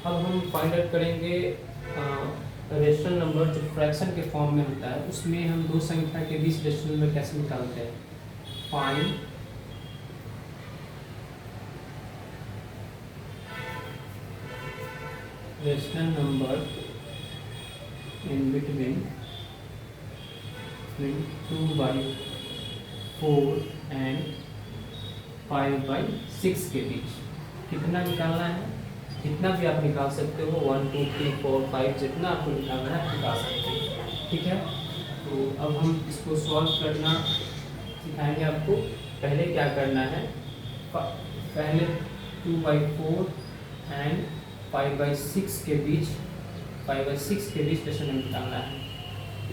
अब हम find out करेंगे रेशनल नंबर जो फ्रैक्शन के फॉर्म में होता है, उसमें हम दो संख्या के बीच रेशनल नंबर कैसे निकालते हैं। Find rational number in between 2/4 and 5/6 के बीच कितना निकालना है। जितना भी आप निकाल सकते हो, 1 2 3 4 5 जितना आपको निकालना है निकाल सकते हो। ठीक है, तो अब हम इसको सॉल्व करना सिखाएंगे आपको। पहले क्या करना है, पहले 2/4 एंड 5/6 के बीच रेशनल नंबर निकालना है।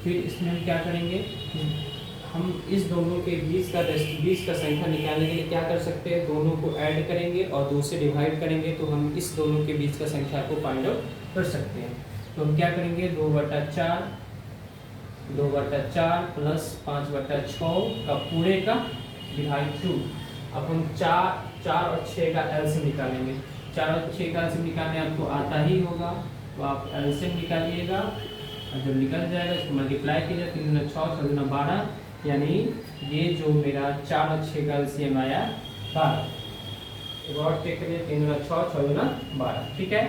फिर इसमें हम क्या करेंगे, हम इस दोनों के बीच का संख्या निकालने के लिए क्या कर सकते हैं, दोनों को ऐड करेंगे और 2 से डिवाइड करेंगे तो हम इस दोनों के बीच का संख्या को फाइंड आउट कर सकते हैं। तो हम क्या करेंगे, 2/4 प्लस 5/6 का पूरे का डिवाइड 2। अब हम 4 और 6 का एलसीएम निकालेंगे। 4 और 6 का एलसीएम निकालने आपको आता ही होगा, तो आप एलसीएम निकालिएगा और जब निकल जाएगा इसको मल्टीप्लाई कीजिए। 3 × 6 = 12, यानी ये जो मेरा 4 और 6 का एलसीएम आया 12। रॉड टेक करिए, 3 × 6 = 12। ठीक है,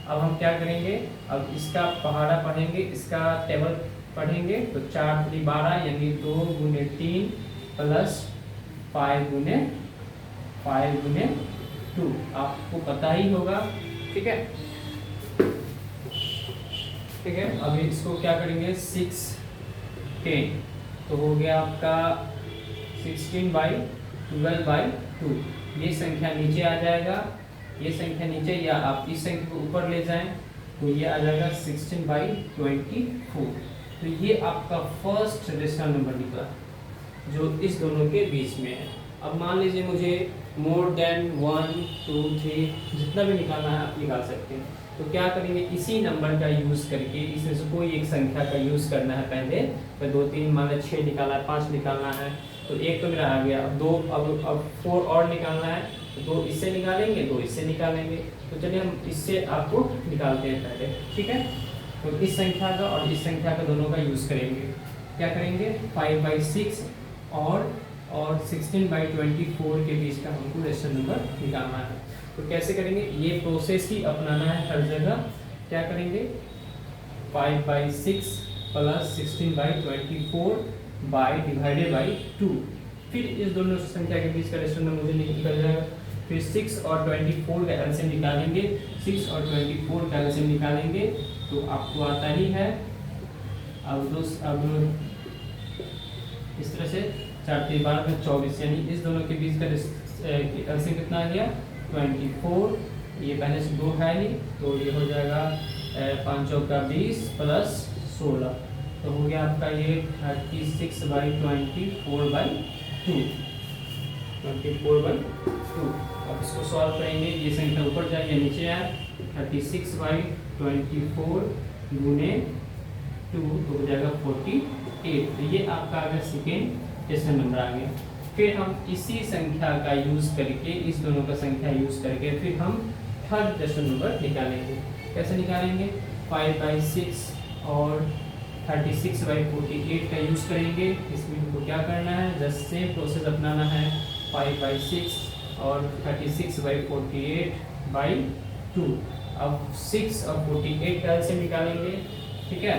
अब हम क्या करेंगे, अब इसका पहाड़ा पढ़ेंगे, इसका टेबल पढ़ेंगे। तो 4 × 3 = 12, यानी 2 × 3 प्लस 5 × 2 आपको पता ही होगा। ठीक है, ठीक है, अभी इसको क्या करेंगे, 6 10 तो हो गया आपका 16/12/2। ये संख्या नीचे आ जाएगा, ये संख्या नीचे, या आप इस संख्या को ऊपर ले जाएं तो ये आ जाएगा 16/24। तो ये आपका फर्स्ट रेशनल नंबर निकला जो इस दोनों के बीच में है। अब मान लीजिए मुझे मोर देन 1 2 3 जितना भी निकालना है आप निकाल सकते हैं। तो क्या करेंगे, इसी नंबर का यूज़ करके इसमें से कोई एक संख्या का यूज़ करना है। पहले तो 2 3 मान लो 6 निकाला है, 5 निकालना है, तो एक तो मेरा आ गया। अब 4 और निकालना है, तो 2 इससे निकालेंगे, 2 इससे निकालेंगे। तो चलिए हम इससे आपको निकालते हैं पहले। ठीक है, तो इस संख्या का और इस संख्या का दोनों का यूज़ करेंगे। क्या करेंगे, 5/6 और 16/24 के बीच का हमको रेशनल नंबर निकालना है। तो कैसे करेंगे, ये प्रोसेस ही अपनाना है हर जगह। क्या करेंगे, 5/6 प्लस 16/24/2। फिर इस दोनों संख्या के बीच का रेशनल नंबर मुझे निकल जाएगा। फिर 6 और 24 का एलसीएम निकालेंगे। 6 और 24 का एलसीएम निकालेंगे तो आपको आता ही है। अब इस तरह से 4 × 3 = 12 × 24, यानी इस दोनों के बीच का एलसीएम कितना आ गया, 24। ये पहले से 2 है नहीं, तो ये हो जाएगा 5 × 20 प्लस 16, तो हो गया आपका ये 36/24/2। अब इसको सॉल्व करेंगे, ये संख्या ऊपर जाएगी नीचे आए, 36/24 × 2 तो हो जाएगा 48। तो ये आपका अगर सेकेंड रेशनल नंबर आ गया। फिर हम इसी संख्या का यूज़ करके, इस दोनों का संख्या यूज़ करके फिर हम थर्ड रेशनल नंबर निकालेंगे। कैसे निकालेंगे, 5/6 और 36/48 का यूज़ करेंगे। इसमें हमको क्या करना है, जस्ट सेम प्रोसेस अपनाना है। 5/6 और 36/48/2। अब 6 और 48 का एलसीएम निकालेंगे। ठीक है,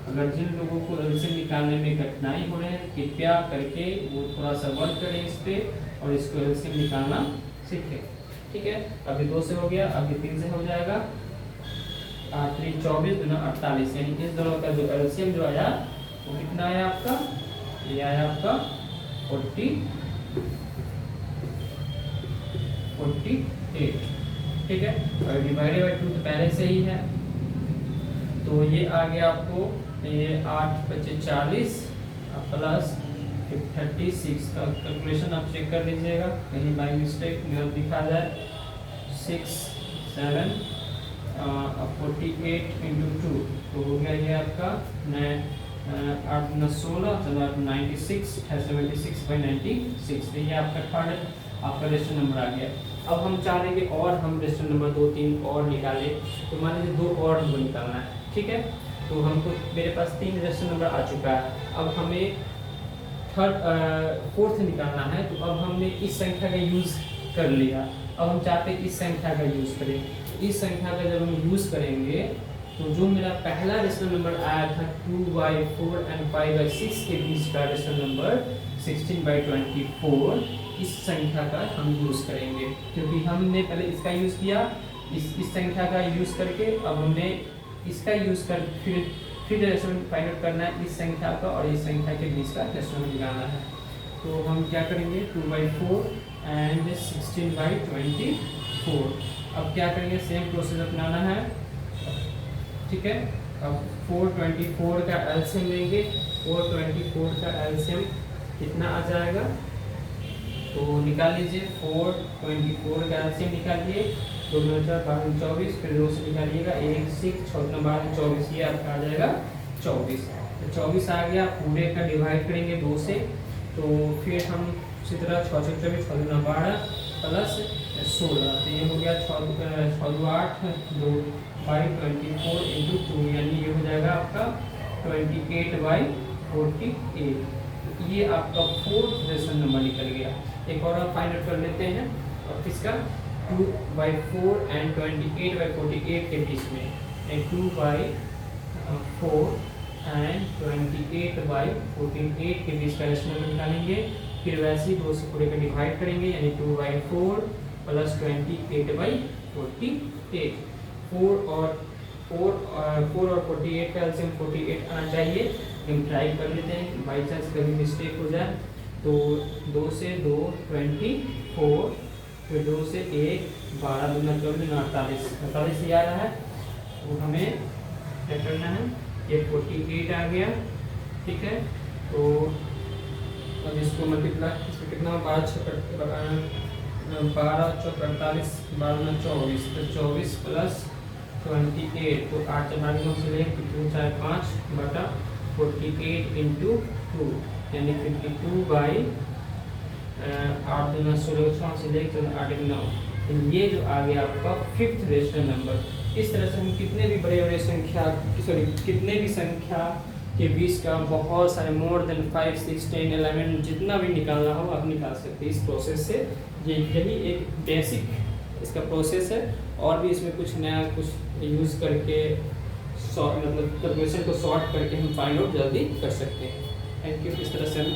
अगर जिन लोगों को एलसीएम निकालने में कठिनाई हो रही है, कृपया करके वो थोड़ा सा वर्क करें इस पे और इसको एलसीएम निकालना सीखें। ठीक है, अभी 2 से हो गया, अभी 3 से हो जाएगा। 8 × 3 = 24, 2 × 48, यानी इस दोनों का जो एलसीएम जो आया वो कितना आया आपका, ये आया आपका 48। ठीक है, और डिवाइडेड बाय 2 तो पहले से ही है, तो ये आ गया आपको, ये 8 × 5 = 40 प्लस 36 का कैलकुलेशन आप चेक कर लीजिएगा, कहीं बाई मिस्टेक गलत दिखा जाए। 6 7 48 × 2 तो हो गया ये आपका 8 × 16 96 76/96। तो ये आपका थर्ड आपका रेशनल नंबर आ गया। अब हम चाह रहे हैं कि और हम रेशनल नंबर 2 3 और निकालें, तो मान लीजिए 2 और हमको निकालना है, ठीक है। तो हमको मेरे पास 3 रेशनल नंबर आ चुका है, अब हमें फोर्थ निकालना है। तो अब हमने इस संख्या का यूज़ कर लिया, अब हम चाहते हैं इस संख्या का यूज़ करें। इस संख्या का जब हम यूज़ करेंगे तो जो मेरा पहला रेशनल नंबर आया था 2/4 एंड 5/6 के बीच का रेशनल नंबर 16/24, इस संख्या का हम यूज़ करेंगे, क्योंकि हमने पहले इसका यूज़ किया, इस संख्या का यूज़ करके अब हमने इसका यूज़ कर फिर रेशनल फाइंड आउट करना है इस संख्या का और इस संख्या के बीच का रेशनल निकालना है। तो हम क्या करेंगे 2/4 एंड 16/24। अब क्या करेंगे, सेम प्रोसेस अपनाना है, ठीक है। अब 424 का एलसीएम लेंगे, 424 का एलसीएम कितना आ जाएगा, तो निकाल लीजिए। 424 का एलसीएम निकालिए, 2 4 12 24, फिर 2 से निकालिएगा 1 6 6 12 24, ये आपका आ जाएगा 24। तो 24 आ गया, पूरे का डिवाइड करेंगे 2 से, तो फिर हम उसी तरह 6 6 24 6 2 12 प्लस 16, तो ये हो गया 6 2 8 2/24 इंटू 2, यानी ये हो जाएगा आपका 28/48। ये आपका फोर्थ रेशनल नंबर निकल गया। एक और आप फाइंड आउट कर लेते हैं, और किसका 2/4 एंड 28/48 के बीच में, 2/4 एंड 28/48 के बीच का रेशनल नंबर निकालेंगे। फिर वैसे ही 2 से पूरे का डिवाइड करेंगे, यानी 2/4 प्लस 28/48। 4 और 48 का एलसीएम 48 आना चाहिए। हम ट्राई कर लेते हैं, बाई चांस कभी मिस्टेक हो जाए। तो 2 से 2 24, फिर 2 से 1 12 दूना 24 48, 48 ही आ रहा है। तो हमें क्या करना है, ये 48 आ गया, ठीक है। तो अब इसको मल्टीप्लाई, इसमें कितना 12 4 48, 12 24, तो 24 प्लस 28, तो 8 से 9 से ले 2 4 5 बटा 48 इंटू 2, यानी 52/8 दूना 16 6 से ले 8 9। तो ये जो आ गया आपका फिफ्थ रेशनल नंबर। इस तरह से हम कितने भी बड़े संख्या कितने भी संख्या के बीच का बहुत सारे मोर देन 5 6 10 11 जितना भी निकालना हो आप निकाल सकते हैं इस प्रोसेस से। यही एक बेसिक इसका प्रोसेस है, और भी इसमें कुछ नया कुछ यूज़ करके मतलब कैलकुलेशन को सॉर्ट करके हम फाइंड आउट जल्दी कर सकते हैं। Thank you. इस तरह से हम